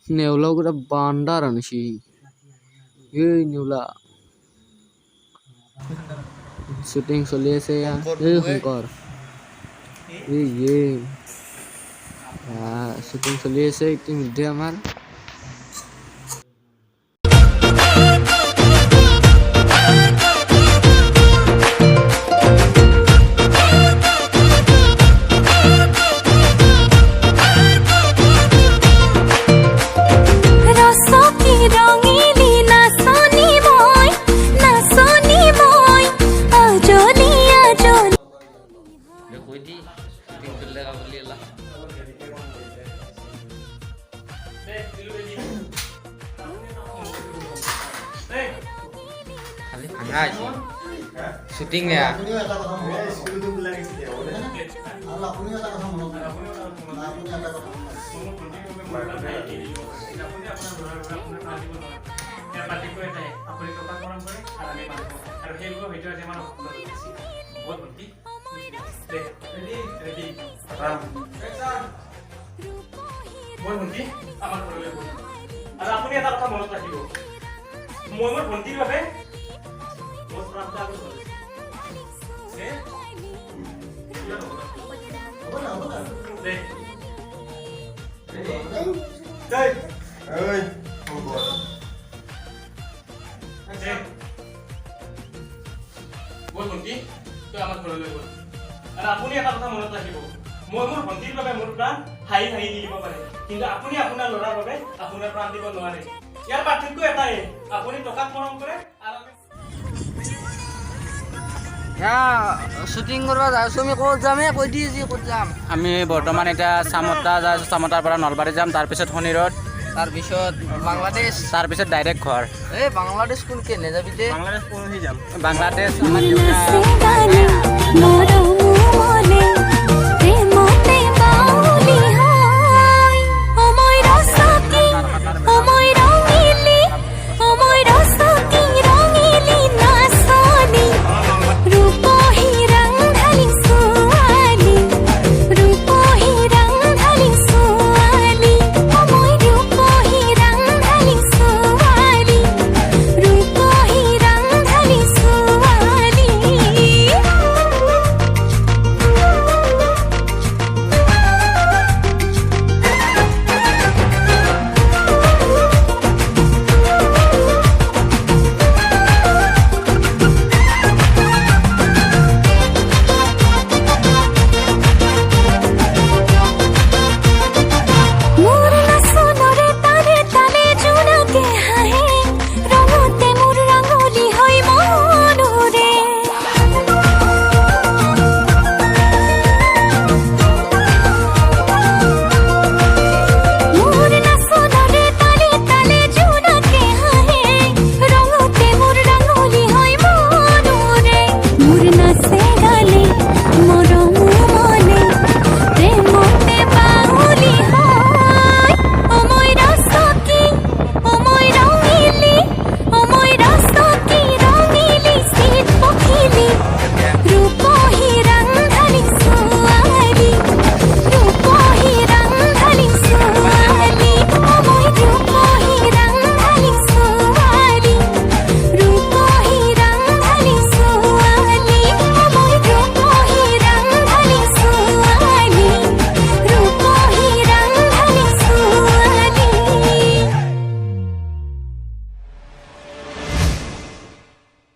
नेवला गोटे बांडार आनसी ये नेवला शूटिंग चलि আছে এই শংকৰ ये शूटिंग चलि আছে ইতিমধ্যে আমাৰ shooting ya. আপুনি এটা কথা মনত ৰাখিব মই মোৰ ভন্টিৰ বাবে মোৰ প্ৰাণ হাই হাই দি দিব পাৰে কিন্তু আপুনি আপোনাৰ লৰাৰ বাবে আপোনাৰ প্ৰাণ দিব নোৱাৰে ইয়াৰ পাৰ্থক্য এটাই আপুনি টকাক মৰম কৰে আৰু শুটিং কৰবা যাইছো আমি ক'ত যাম কৈ দি যি ক'ত যাম আমি বৰ্তমান এটা চামতা যাইছো চামতাৰ পৰা নলবাৰী যাম তাৰ পিছত শনিৰত তাৰ পিছত বাংলাদেশ তাৰ পিছত ডাইৰেক্ট ঘৰ এই বাংলাদেশ কোন কেনে যাবি তে বাংলাদেশ পৰহি যাম বাংলাদেশ